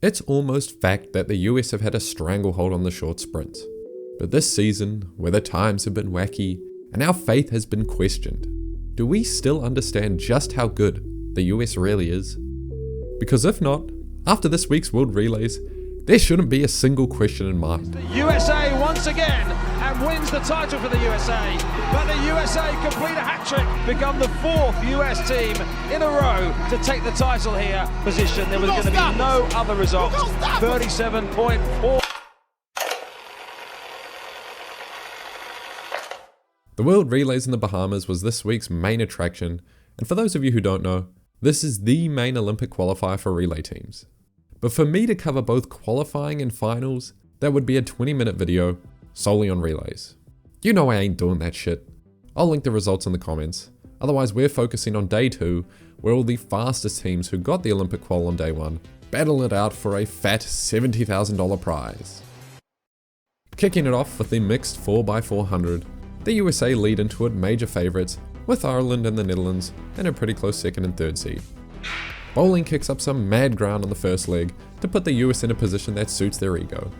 It's almost fact that the US have had a stranglehold on the short sprints. But this season, where the times have been wacky and our faith has been questioned, do we still understand just how good the US really is? Because if not, after this week's World Relays, there shouldn't be a single question in mind. The USA once again and wins the title for the USA. But the USA complete a hat-trick, become the 4th US team in a row to take the title here. Position, there was going to be no other result. 37.4. The World Relays in the Bahamas was this week's main attraction, and for those of you who don't know, this is the main Olympic qualifier for relay teams. But for me to cover both qualifying and finals, that would be a 20-minute video solely on relays. You know I ain't doing that shit. I'll link the results in the comments. Otherwise, we're focusing on day 2, where all the fastest teams who got the Olympic qual on day 1 battle it out for a fat $70,000 prize. Kicking it off with the mixed 4x400, the USA lead into it major favourites, with Ireland and the Netherlands in a pretty close 2nd and 3rd seed. Bowling kicks up some mad ground on the first leg to put the US in a position that suits their ego.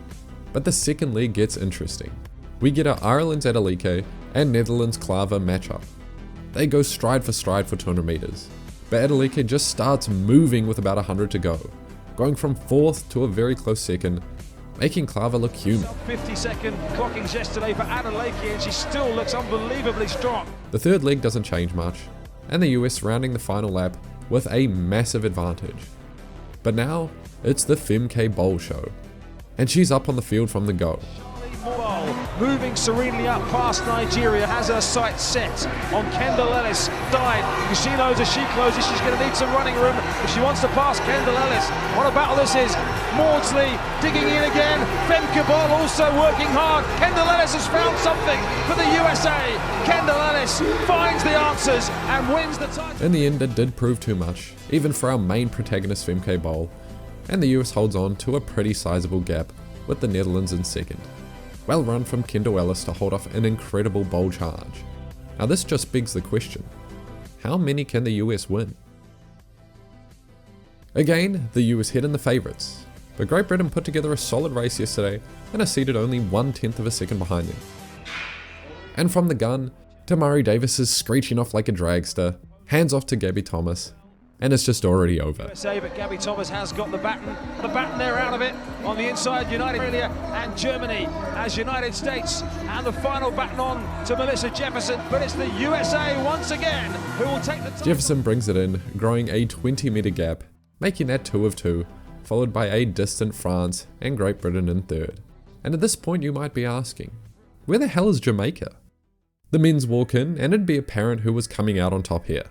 But the second leg gets interesting. We get a Ireland's Adeleke and Netherlands Klaver matchup. They go stride for 200 meters, but Adeleke just starts moving with about 100 to go, going from 4th to a very close 2nd, making Klaver look human. 50-second clockings yesterday for Adeleke, and she still looks unbelievably strong. The third leg doesn't change much, and the US rounding the final lap with a massive advantage. But now, it's the FemK Bowl show, and she's up on the field from the go. Moving serenely up past Nigeria, has her sights set on Kendall Ellis. Died, because she knows as she closes she's going to need some running room if she wants to pass Kendall Ellis. What a battle this is. Maudsley digging in again. FemK Bowl also working hard. Kendall Ellis has found something for the USA. Kendall Ellis finds the answers and wins the title. In the end, it did prove too much, even for our main protagonist FemK Bowl, and the US holds on to a pretty sizable gap with the Netherlands in 2nd. Well run from Kendall Ellis to hold off an incredible bowl charge. Now this just begs the question, how many can the US win? Again, the US head in the favourites, but Great Britain put together a solid race yesterday and are seated only 1/10 of a second behind them. And from the gun, Tamari Davis is screeching off like a dragster, hands off to Gabby Thomas, and it's just already over. USA, but Gabby Thomas has got the baton. The baton there out of it. On the inside, United Australia and Germany as United States. And the final baton on to Melissa Jefferson. But it's the USA once again who will take the title. Jefferson brings it in, growing a 20-meter gap, making that 2 of 2, followed by a distant France and Great Britain in 3rd. And at this point you might be asking, where the hell is Jamaica? The men's walk in and it'd be apparent who was coming out on top here.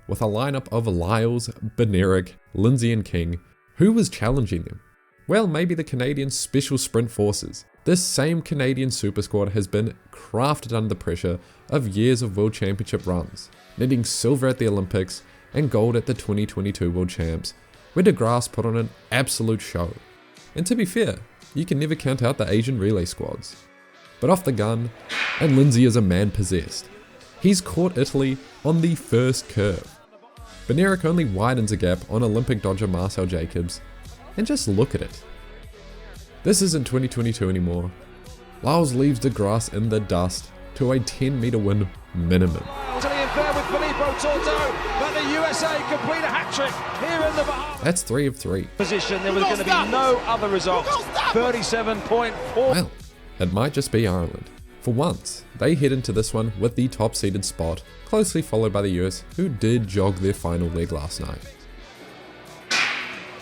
With a lineup of Lyles, Benerick, Lindsay and King, who was challenging them? Well, maybe the Canadian Special Sprint Forces. This same Canadian super squad has been crafted under the pressure of years of World Championship runs, netting silver at the Olympics and gold at the 2022 World Champs, where de Grasse put on an absolute show. And to be fair, you can never count out the Asian relay squads. But off the gun, and Lindsay is a man possessed. He's caught Italy on the first curve. Benerick only widens a gap on Olympic dodger Marcel Jacobs, and just look at it. This isn't 2022 anymore. Lyles leaves de Grasse in the dust to a 10-meter win minimum. That's 3 of 3. Position, there was going to be no other result. 37.4. Well, it might just be Ireland. For once, they head into this one with the top-seeded spot, closely followed by the US, who did jog their final leg last night.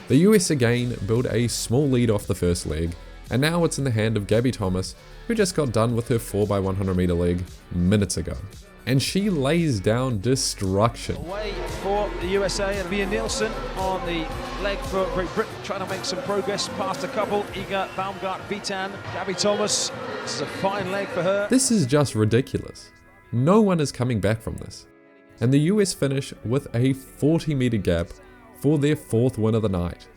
The US again build a small lead off the first leg, and now it's in the hand of Gabby Thomas, who just got done with her 4x100 meter leg minutes ago. And she lays down destruction. Away for the USA, and Mia Nielsen on the leg for Great Britain, trying to make some progress past a couple. Iga, Baumgart, Vitan, Gabby Thomas. This is a fine leg for her. This is just ridiculous. No one is coming back from this. And the US finish with a 40-meter gap for their 4th win of the night.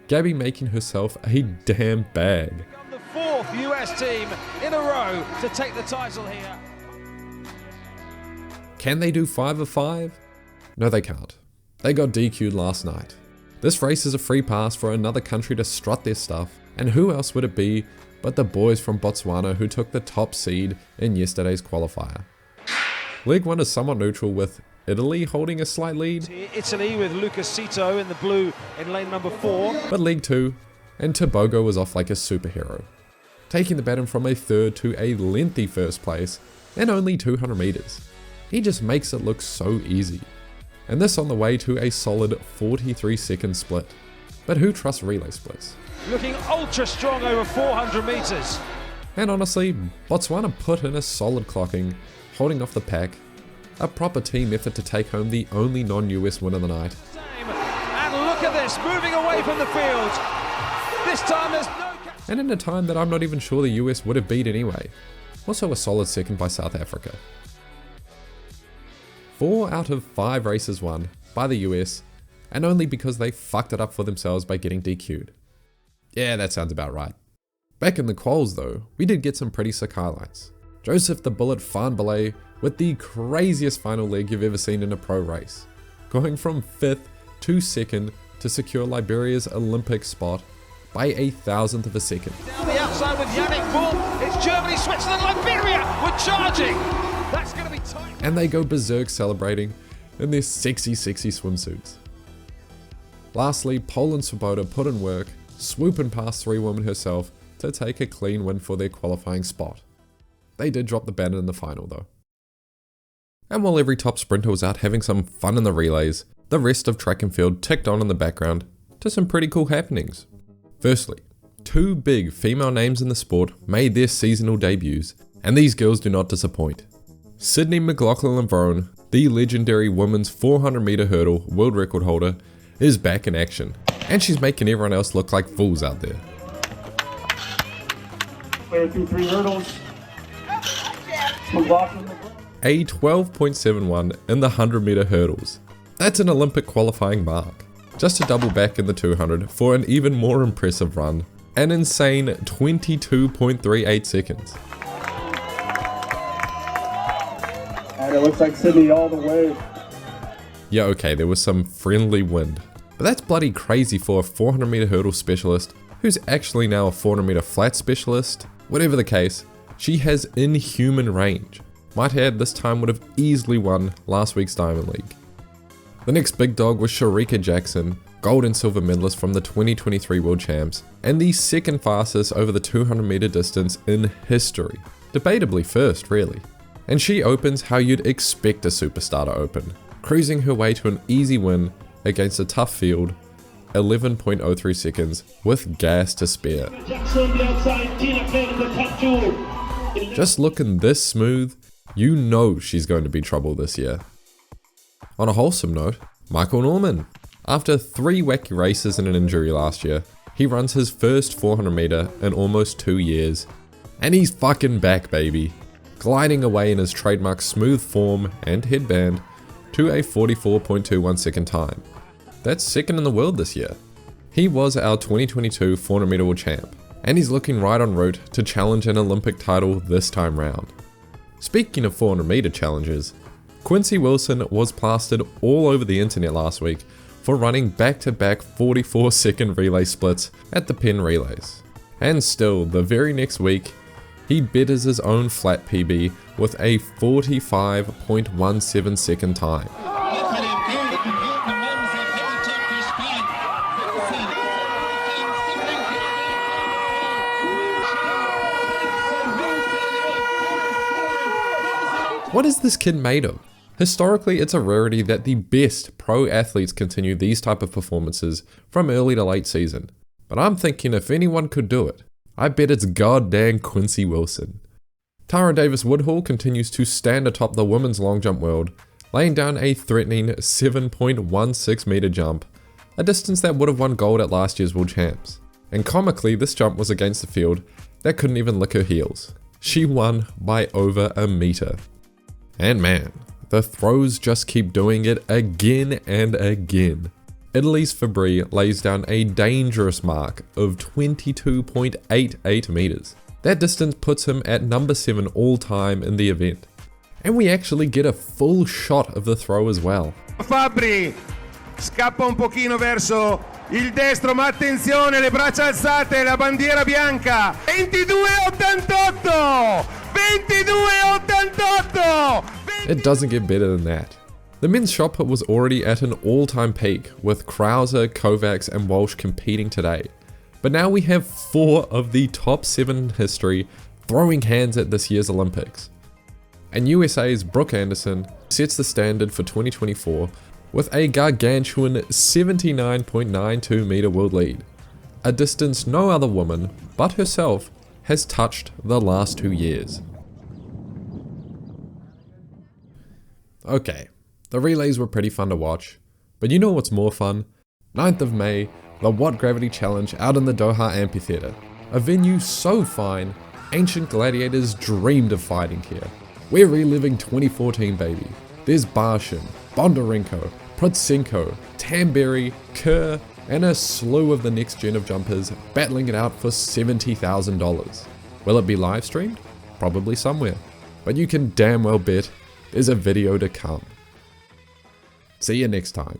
Gabby making herself a damn bag. The 4th US team in a row to take the title here. Can they do 5 of 5? No, they can't. They got DQ'd last night. This race is a free pass for another country to strut their stuff, and who else would it be but the boys from Botswana who took the top seed in yesterday's qualifier. Leg 1 is somewhat neutral with Italy holding a slight lead. Italy with Lucas Cito in the blue in lane number 4. But Leg 2 and Tobago was off like a superhero, taking the baton from a third to a lengthy first place in only 200 meters. He just makes it look so easy. And this on the way to a solid 43-second split. But who trusts relay splits? Looking ultra strong over 400 meters. And honestly, Botswana put in a solid clocking, holding off the pack. A proper team effort to take home the only non-US win of the night. And look at this, moving away from the field. This time there's no... And in a time that I'm not even sure the US would have beat anyway. Also a solid second by South Africa. 4 out of 5 races won by the US, and only because they fucked it up for themselves by getting DQ'd. Yeah, that sounds about right. Back in the quals though, we did get some pretty sick highlights. Joeseph the Bullet FanBULLET with the craziest final leg you've ever seen in a pro race, going from 5th to 2nd to secure Liberia's Olympic spot by a 1,000th of a second. Down the outside with Yannick Bull, it's Germany, Switzerland, Liberia, we're charging! That's going to be tight. And they go berserk celebrating in their sexy swimsuits. Lastly, Poland Swoboda put in work, swooping past 3 women herself to take a clean win for their qualifying spot. They did drop the baton in the final though. And while every top sprinter was out having some fun in the relays, the rest of track and field ticked on in the background to some pretty cool happenings. Firstly, 2 big female names in the sport made their seasonal debuts, and these girls do not disappoint. Sydney McLaughlin-Vrone, the legendary women's 400 meter hurdle world record holder, is back in action, and she's making everyone else look like fools out there. Clear through 3 hurdles. A 12.71 in the 100 meter hurdles. That's an Olympic qualifying mark. Just to double back in the 200 for an even more impressive run, an insane 22.38 seconds. And it looks like Sydney all the way. Yeah, okay, there was some friendly wind, but that's bloody crazy for a 400 meter hurdle specialist who's actually now a 400 meter flat specialist. Whatever the case, she has inhuman range. Might add, this time would have easily won last week's Diamond League. The next big dog was Sharika Jackson, gold and silver medalist from the 2023 World Champs, and the second fastest over the 200 meter distance in history. Debatably first, really. And she opens how you'd expect a superstar to open, cruising her way to an easy win against a tough field, 11.03 seconds with gas to spare. Just looking this smooth, you know she's going to be trouble this year. On a wholesome note, Michael Norman. After 3 wacky races and an injury last year, he runs his first 400 meter in almost 2 years. And he's fucking back, baby. Gliding away in his trademark smooth form and headband to a 44.21 second time. That's second in the world this year. He was our 2022 400 meter world champ, and he's looking right en route to challenge an Olympic title this time round. Speaking of 400 meter challenges, Quincy Wilson was plastered all over the internet last week for running back-to-back 44-second relay splits at the Penn Relays. And still, the very next week, he betters his own flat PB with a 45.17 second time. What is this kid made of? Historically, it's a rarity that the best pro athletes continue these type of performances from early to late season. But I'm thinking if anyone could do it, I bet it's goddamn Quincy Wilson. Tara Davis-Woodhull continues to stand atop the women's long jump world, laying down a threatening 7.16 meter jump, a distance that would have won gold at last year's World Champs. And comically, this jump was against the field that couldn't even lick her heels. She won by over a meter. And man, the throws just keep doing it again and again. Italy's Fabri lays down a dangerous mark of 22.88 meters. That distance puts him at number 7 all time in the event. And we actually get a full shot of the throw as well. Fabri scappa un pochino verso il destro, ma attenzione, le braccia alzate, la bandiera bianca, 22,88! 22,88! It doesn't get better than that. The men's shot put was already at an all-time peak, with Krauser, Kovacs and Walsh competing today. But now we have 4 of the top 7 in history throwing hands at this year's Olympics. And USA's Brooke Anderson sets the standard for 2024 with a gargantuan 79.92 meter world lead, a distance no other woman but herself has touched the last 2 years. Okay, the relays were pretty fun to watch, but you know what's more fun? 9th of May, the What Gravity Challenge out in the Doha Amphitheatre, a venue so fine, ancient gladiators dreamed of fighting here. We're reliving 2014 baby. There's Barshin, Bondarenko, Prudsenko, Tamberi, Kerr, and a slew of the next gen of jumpers battling it out for $70,000. Will it be live streamed? Probably somewhere, but you can damn well bet there's a video to come. See you next time.